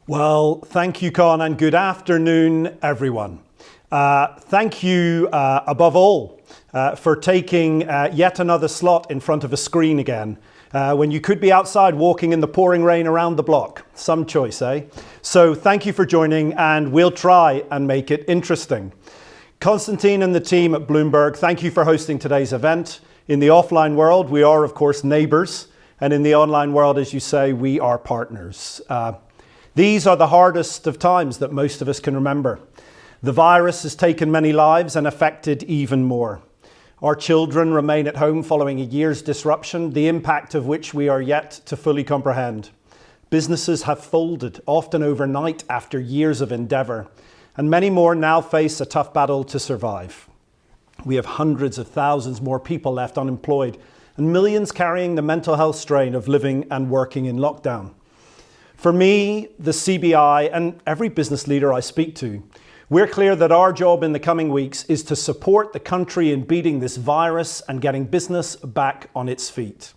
Well, thank you, Con, and good afternoon, everyone. Thank you, above all, for taking yet another slot in front of a screen again, when you could be outside walking in the pouring rain around the block. Some choice, eh? So thank you for joining, and we'll try and make it interesting. Constantine and the team at Bloomberg, thank you for hosting today's event. In the offline world, we are, of course, neighbours, and in the online world, as you say, we are partners. These are the hardest of times that most of us can remember. The virus has taken many lives and affected even more. Our children remain at home following a year's disruption, the impact of which we are yet to fully comprehend. Businesses have folded, often overnight after years of endeavour, and many more now face a tough battle to survive. We have hundreds of thousands more people left unemployed, and millions carrying the mental health strain of living and working in lockdown. For me, the CBI, and every business leader I speak to, we're clear that our job in the coming weeks is to support the country in beating this virus and getting business back on its feet.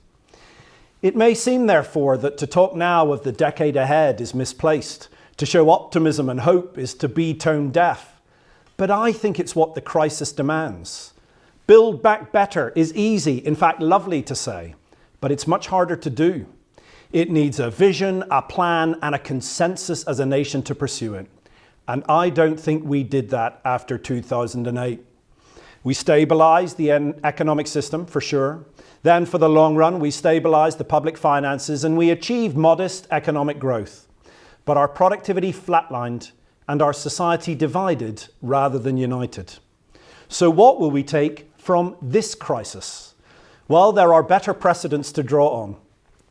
It may seem, therefore, that to talk now of the decade ahead is misplaced. To show optimism and hope is to be tone deaf. But I think it's what the crisis demands. Build back better is easy, in fact lovely to say, but it's much harder to do. It needs a vision, a plan, and a consensus as a nation to pursue it. And I don't think we did that after 2008. We stabilised the economic system, for sure. Then, for the long run, we stabilised the public finances and we achieved modest economic growth. But our productivity flatlined and our society divided rather than united. So what will we take from this crisis? Well, there are better precedents to draw on,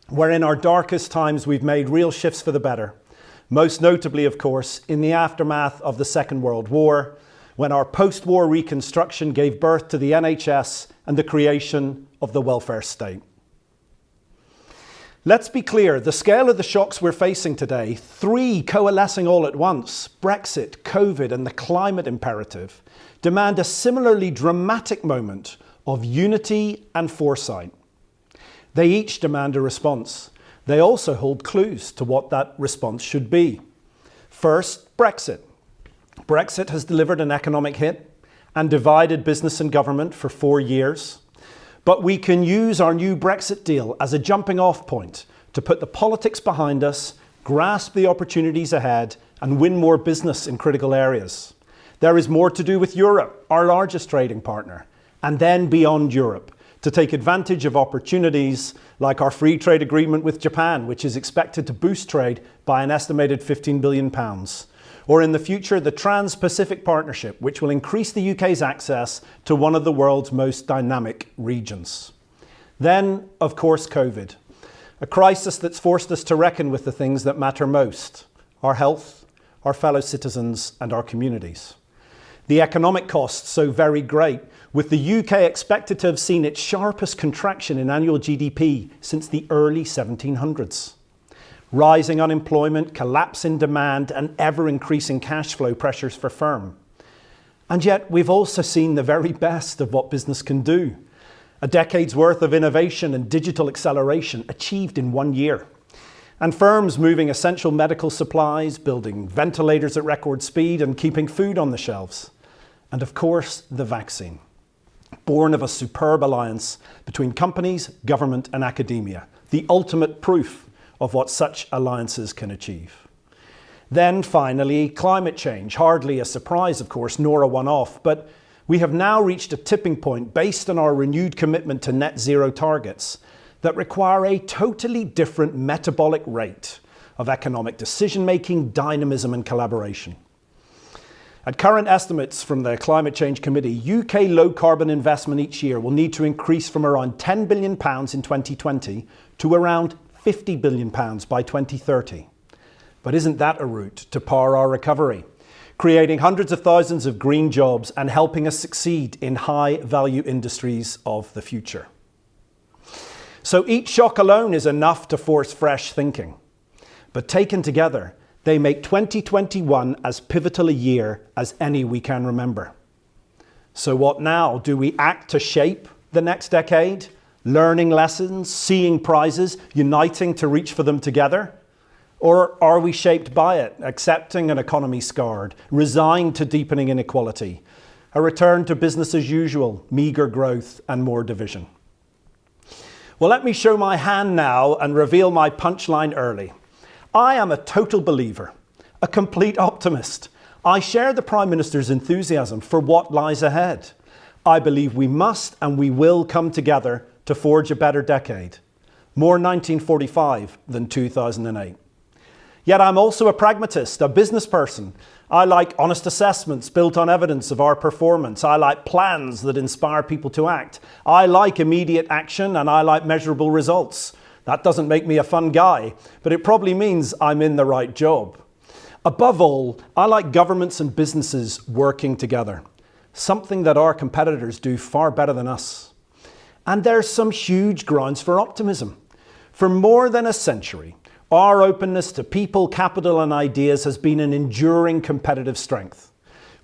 where in our darkest times we've made real shifts for the better. Most notably, of course, in the aftermath of the Second World War, when our post-war reconstruction gave birth to the NHS and the creation of the welfare state. Let's be clear, the scale of the shocks we're facing today, three coalescing all at once, Brexit, COVID, and the climate imperative, demand a similarly dramatic moment of unity and foresight. They each demand a response. They also hold clues to what that response should be. First, Brexit. Brexit has delivered an economic hit and divided business and government for 4 years. But we can use our new Brexit deal as a jumping off point to put the politics behind us, grasp the opportunities ahead, and win more business in critical areas. There is more to do with Europe, our largest trading partner, and then beyond Europe, to take advantage of opportunities like our free trade agreement with Japan, which is expected to boost trade by an estimated £15 billion. Or in the future, the Trans-Pacific Partnership, which will increase the UK's access to one of the world's most dynamic regions. Then, of course, COVID, a crisis that's forced us to reckon with the things that matter most: our health, our fellow citizens, and our communities. The economic costs so very great, with the UK expected to have seen its sharpest contraction in annual GDP since the early 1700s. Rising unemployment, collapse in demand, and ever-increasing cash flow pressures for firm. And yet we've also seen the very best of what business can do. A decade's worth of innovation and digital acceleration achieved in 1 year. And firms moving essential medical supplies, building ventilators at record speed, and keeping food on the shelves. And of course, the vaccine, born of a superb alliance between companies, government, and academia, the ultimate proof of what such alliances can achieve. Then finally, climate change, hardly a surprise, of course, nor a one-off, but we have now reached a tipping point based on our renewed commitment to net zero targets that require a totally different metabolic rate of economic decision-making, dynamism, and collaboration. At current estimates from the Climate Change Committee, UK low-carbon investment each year will need to increase from around £10 billion in 2020 to around £50 billion by 2030. But isn't that a route to power our recovery, creating hundreds of thousands of green jobs and helping us succeed in high-value industries of the future? So each shock alone is enough to force fresh thinking. But taken together, they make 2021 as pivotal a year as any we can remember. So what now? Do we act to shape the next decade? Learning lessons, seeing prizes, uniting to reach for them together? Or are we shaped by it, accepting an economy scarred, resigned to deepening inequality, a return to business as usual, meagre growth and more division? Well, let me show my hand now and reveal my punchline early. I am a total believer, a complete optimist. I share the Prime Minister's enthusiasm for what lies ahead. I believe we must and we will come together to forge a better decade. More 1945 than 2008. Yet I'm also a pragmatist, a business person. I like honest assessments built on evidence of our performance. I like plans that inspire people to act. I like immediate action and I like measurable results. That doesn't make me a fun guy, but it probably means I'm in the right job. Above all, I like governments and businesses working together, something that our competitors do far better than us. And there's some huge grounds for optimism. For more than a century, our openness to people, capital and ideas has been an enduring competitive strength.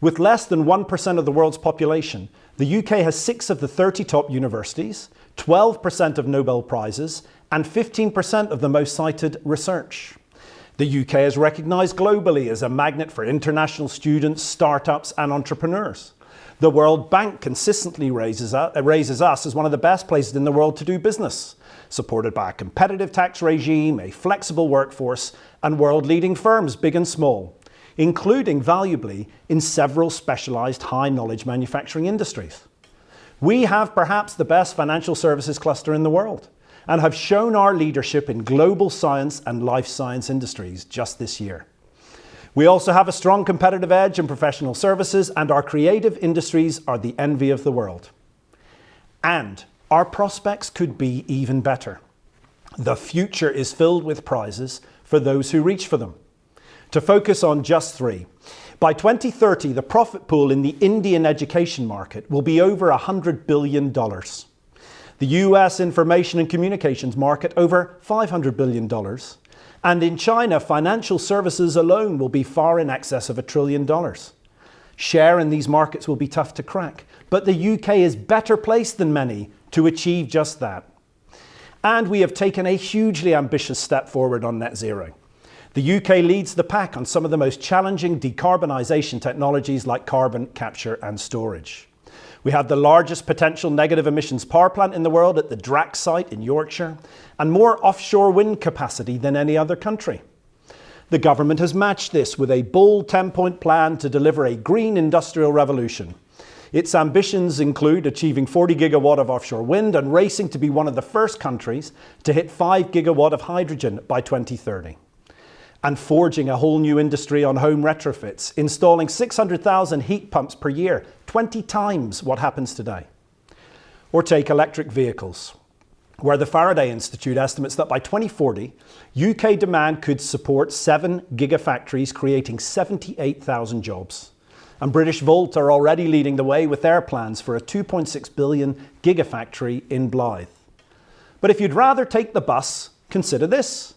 With less than 1% of the world's population, the UK has 6 of the 30 top universities, 12% of Nobel Prizes, and 15% of the most cited research. The UK is recognised globally as a magnet for international students, startups and entrepreneurs. The World Bank consistently raises us as one of the best places in the world to do business, supported by a competitive tax regime, a flexible workforce, and world-leading firms, big and small, including, valuably, in several specialised high-knowledge manufacturing industries. We have perhaps the best financial services cluster in the world, and have shown our leadership in global science and life science industries just this year. We also have a strong competitive edge in professional services, and our creative industries are the envy of the world. And our prospects could be even better. The future is filled with prizes for those who reach for them. To focus on just 3, by 2030, the profit pool in the Indian education market will be over $100 billion. The US information and communications market over $500 billion. And in China, financial services alone will be far in excess of $1 trillion. Share in these markets will be tough to crack, but the UK is better placed than many to achieve just that. And we have taken a hugely ambitious step forward on net zero. The UK leads the pack on some of the most challenging decarbonisation technologies like carbon capture and storage. We have the largest potential negative emissions power plant in the world at the Drax site in Yorkshire, and more offshore wind capacity than any other country. The government has matched this with a bold 10-point plan to deliver a green industrial revolution. Its ambitions include achieving 40 gigawatt of offshore wind and racing to be one of the first countries to hit 5 gigawatt of hydrogen by 2030. And forging a whole new industry on home retrofits, installing 600,000 heat pumps per year, 20 times what happens today. Or take electric vehicles, where the Faraday Institute estimates that by 2040, UK demand could support 7 gigafactories, creating 78,000 jobs. And British Volt are already leading the way with their plans for a 2.6 billion gigafactory in Blyth. But if you'd rather take the bus, consider this.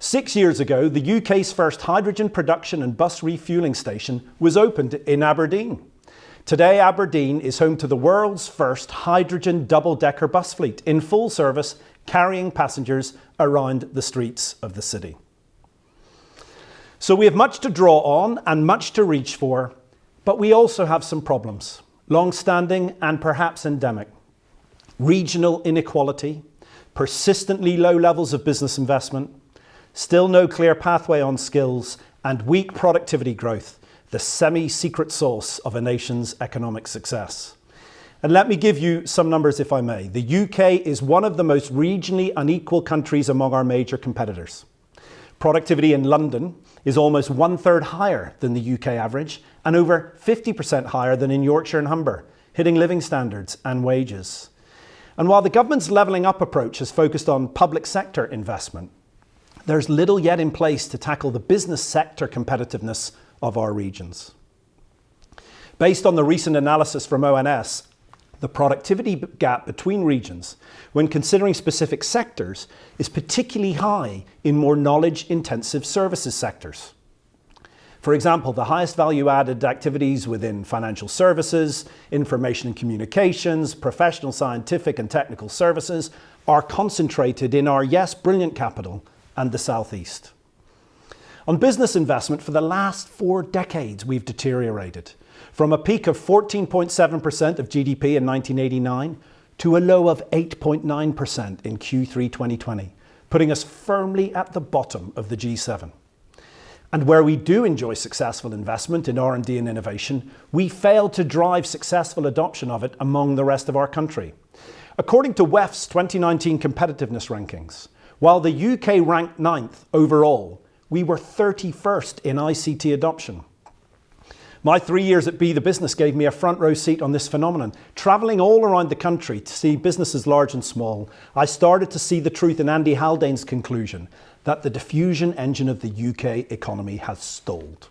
6 years ago, the UK's first hydrogen production and bus refuelling station was opened in Aberdeen. Today, Aberdeen is home to the world's first hydrogen double-decker bus fleet in full service, carrying passengers around the streets of the city. So we have much to draw on and much to reach for, but we also have some problems, long-standing and perhaps endemic. Regional inequality, persistently low levels of business investment, still no clear pathway on skills, and weak productivity growth, the semi-secret sauce of a nation's economic success. And let me give you some numbers if I may. The UK is one of the most regionally unequal countries among our major competitors. Productivity in London is almost 1/3 higher than the UK average and over 50% higher than in Yorkshire and Humber, hitting living standards and wages. And while the government's levelling up approach has focused on public sector investment, there's little yet in place to tackle the business sector competitiveness of our regions. Based on the recent analysis from ONS, the productivity gap between regions, when considering specific sectors, is particularly high in more knowledge-intensive services sectors. For example, the highest value-added activities within financial services, information and communications, professional, scientific and technical services are concentrated in our, yes, brilliant capital and the South East. On business investment, for the last 4 decades, we've deteriorated. From a peak of 14.7% of GDP in 1989 to a low of 8.9% in Q3 2020, putting us firmly at the bottom of the G7. And where we do enjoy successful investment in R&D and innovation, we fail to drive successful adoption of it among the rest of our country. According to WEF's 2019 competitiveness rankings, while the UK ranked 9th overall, we were 31st in ICT adoption. My 3 years at Be The Business gave me a front row seat on this phenomenon. Travelling all around the country to see businesses large and small, I started to see the truth in Andy Haldane's conclusion that the diffusion engine of the UK economy has stalled.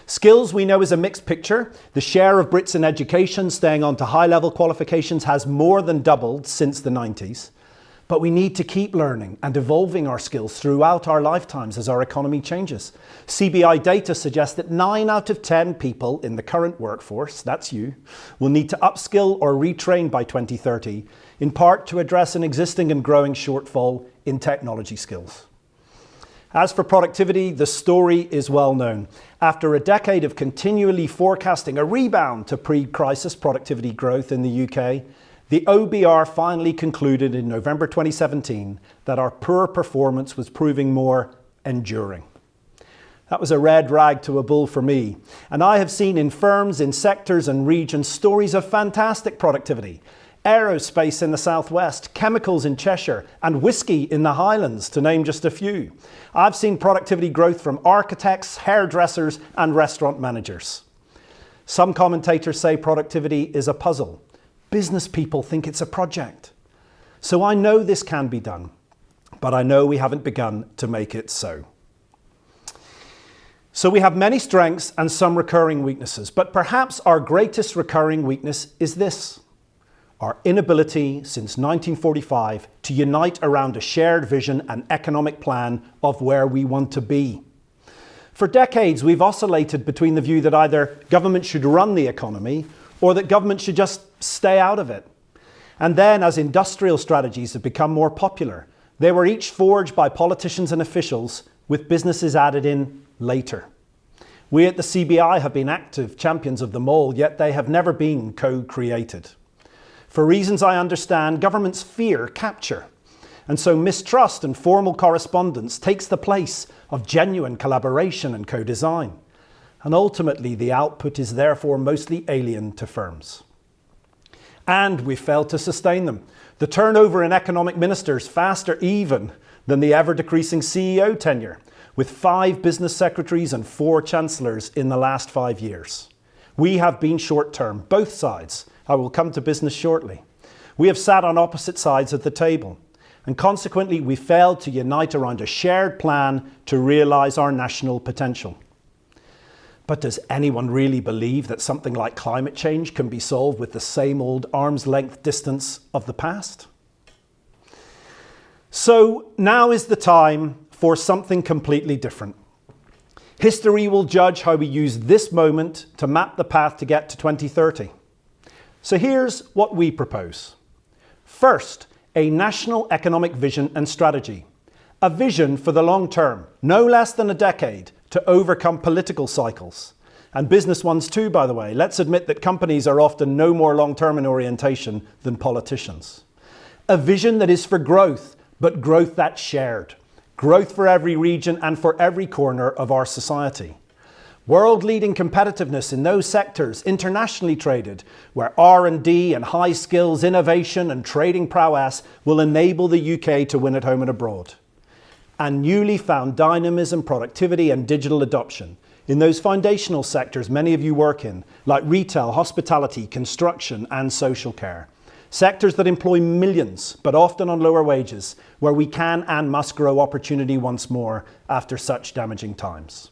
Skills we know is a mixed picture. The share of Brits in education staying on to high-level qualifications has more than doubled since the 90s. But we need to keep learning and evolving our skills throughout our lifetimes as our economy changes. CBI data suggests that 9 out of 10 people in the current workforce, that's you, will need to upskill or retrain by 2030, in part to address an existing and growing shortfall in technology skills. As for productivity, the story is well known. After a decade of continually forecasting a rebound to pre-crisis productivity growth in the UK, the OBR finally concluded in November 2017 that our poor performance was proving more enduring. That was a red rag to a bull for me. And I have seen in firms, in sectors and regions, stories of fantastic productivity. Aerospace in the southwest, chemicals in Cheshire, and whisky in the Highlands, to name just a few. I've seen productivity growth from architects, hairdressers, and restaurant managers. Some commentators say productivity is a puzzle. Business people think it's a project. So I know this can be done, but I know we haven't begun to make it so. So we have many strengths and some recurring weaknesses, but perhaps our greatest recurring weakness is this: our inability since 1945 to unite around a shared vision and economic plan of where we want to be. For decades, we've oscillated between the view that either government should run the economy or that government should just stay out of it. And then, as industrial strategies have become more popular, they were each forged by politicians and officials, with businesses added in later. We at the CBI have been active champions of them all, yet they have never been co-created. For reasons I understand, governments fear capture, and so mistrust and formal correspondence takes the place of genuine collaboration and co-design. And ultimately, the output is therefore mostly alien to firms. And we failed to sustain them. The turnover in economic ministers faster even than the ever-decreasing CEO tenure, with 5 business secretaries and 4 chancellors in the last 5 years. We have been short-term, both sides. I will come to business shortly. We have sat on opposite sides of the table, and consequently we failed to unite around a shared plan to realise our national potential. But does anyone really believe that something like climate change can be solved with the same old arm's length distance of the past? So now is the time for something completely different. History will judge how we use this moment to map the path to get to 2030. So here's what we propose. First, a national economic vision and strategy. A vision for the long term, no less than a decade, to overcome political cycles. And business ones too, by the way. Let's admit that companies are often no more long-term in orientation than politicians. A vision that is for growth, but growth that's shared. Growth for every region and for every corner of our society. World-leading competitiveness in those sectors internationally traded, where R&D and high skills, innovation and trading prowess will enable the UK to win at home and abroad. And newly found dynamism, productivity and digital adoption in those foundational sectors many of you work in, like retail, hospitality, construction and social care. Sectors that employ millions, but often on lower wages, where we can and must grow opportunity once more after such damaging times.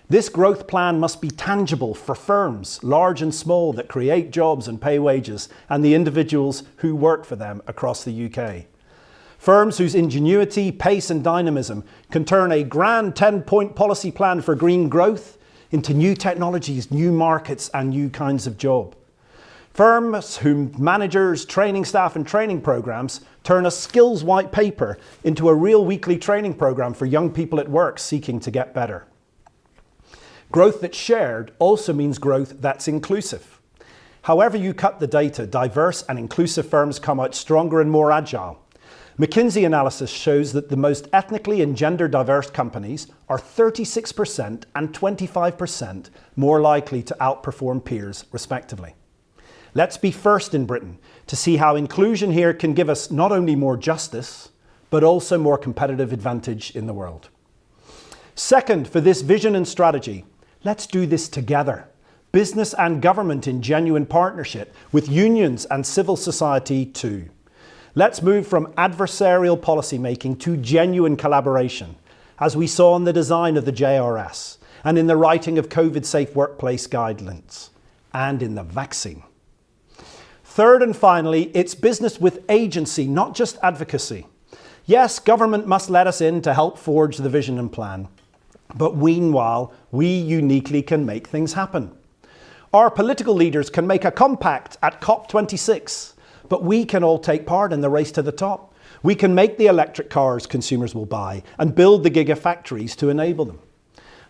This growth plan must be tangible for firms, large and small, that create jobs and pay wages, and the individuals who work for them across the UK. Firms whose ingenuity, pace and dynamism can turn a grand 10-point policy plan for green growth into new technologies, new markets and new kinds of job. Firms whose managers, training staff and training programs turn a skills white paper into a real weekly training program for young people at work seeking to get better. Growth that's shared also means growth that's inclusive. However you cut the data, diverse and inclusive firms come out stronger and more agile. McKinsey analysis shows that the most ethnically and gender diverse companies are 36% and 25% more likely to outperform peers, respectively. Let's be first in Britain to see how inclusion here can give us not only more justice, but also more competitive advantage in the world. Second, for this vision and strategy, let's do this together. Business and government in genuine partnership with unions and civil society too. Let's move from adversarial policymaking to genuine collaboration, as we saw in the design of the JRS and in the writing of COVID-safe workplace guidelines and in the vaccine. Third and finally, it's business with agency, not just advocacy. Yes, government must let us in to help forge the vision and plan, but meanwhile, we uniquely can make things happen. Our political leaders can make a compact at COP26, but we can all take part in the race to the top. We can make the electric cars consumers will buy and build the gigafactories to enable them.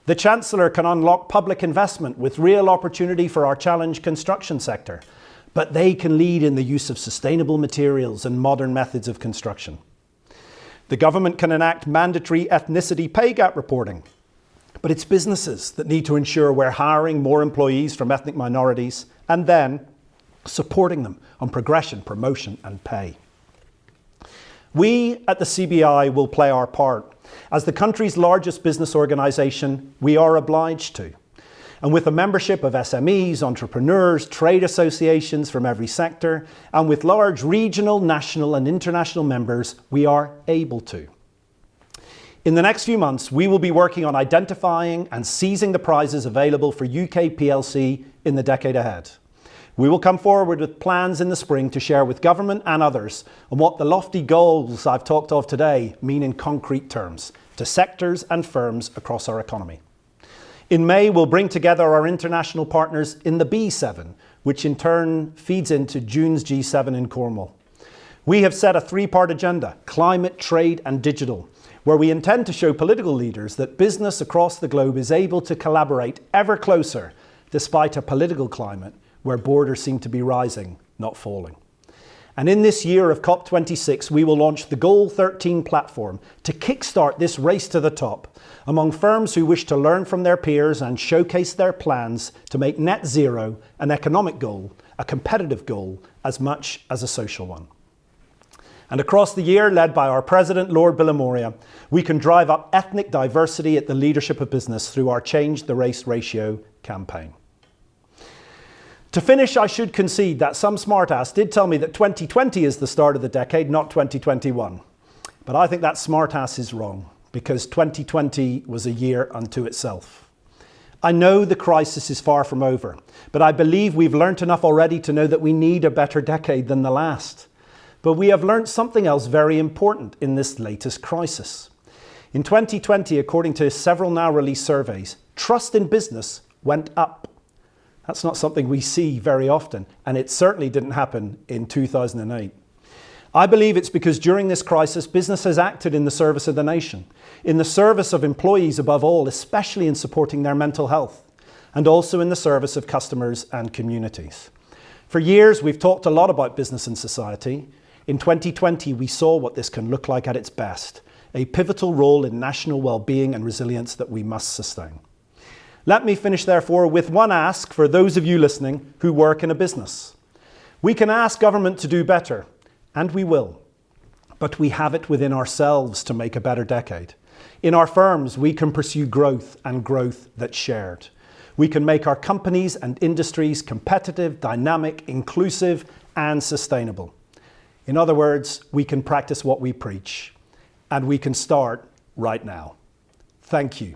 The Chancellor can unlock public investment with real opportunity for our challenged construction sector, but they can lead in the use of sustainable materials and modern methods of construction. The government can enact mandatory ethnicity pay gap reporting, but it's businesses that need to ensure we're hiring more employees from ethnic minorities and then supporting them on progression, promotion and pay. We at the CBI will play our part. As the country's largest business organisation, we are obliged to. And with a membership of SMEs, entrepreneurs, trade associations from every sector, and with large regional, national and international members, we are able to. In the next few months, we will be working on identifying and seizing the prizes available for UK PLC in the decade ahead. We will come forward with plans in the spring to share with government and others on what the lofty goals I've talked of today mean in concrete terms to sectors and firms across our economy. In May, we'll bring together our international partners in the B7, which in turn feeds into June's G7 in Cornwall. We have set a three-part agenda: climate, trade and digital, where we intend to show political leaders that business across the globe is able to collaborate ever closer despite a political climate where borders seem to be rising, not falling. And in this year of COP26, we will launch the Goal 13 platform to kickstart this race to the top among firms who wish to learn from their peers and showcase their plans to make net zero an economic goal, a competitive goal, as much as a social one. And across the year, led by our President, Lord Billamoria, we can drive up ethnic diversity at the leadership of business through our Change the Race Ratio campaign. To finish, I should concede that some smartass did tell me that 2020 is the start of the decade, not 2021. But I think that smartass is wrong, because 2020 was a year unto itself. I know the crisis is far from over, but I believe we've learnt enough already to know that we need a better decade than the last. But we have learnt something else very important in this latest crisis. In 2020, according to several now released surveys, trust in business went up. That's not something we see very often, and it certainly didn't happen in 2008. I believe it's because during this crisis, business has acted in the service of the nation, in the service of employees above all, especially in supporting their mental health, and also in the service of customers and communities. For years, we've talked a lot about business and society. In 2020, we saw what this can look like at its best, a pivotal role in national well-being and resilience that we must sustain. Let me finish, therefore, with one ask for those of you listening who work in a business. We can ask government to do better, and we will. But we have it within ourselves to make a better decade. In our firms, we can pursue growth and growth that's shared. We can make our companies and industries competitive, dynamic, inclusive, and sustainable. In other words, we can practice what we preach, and we can start right now. Thank you.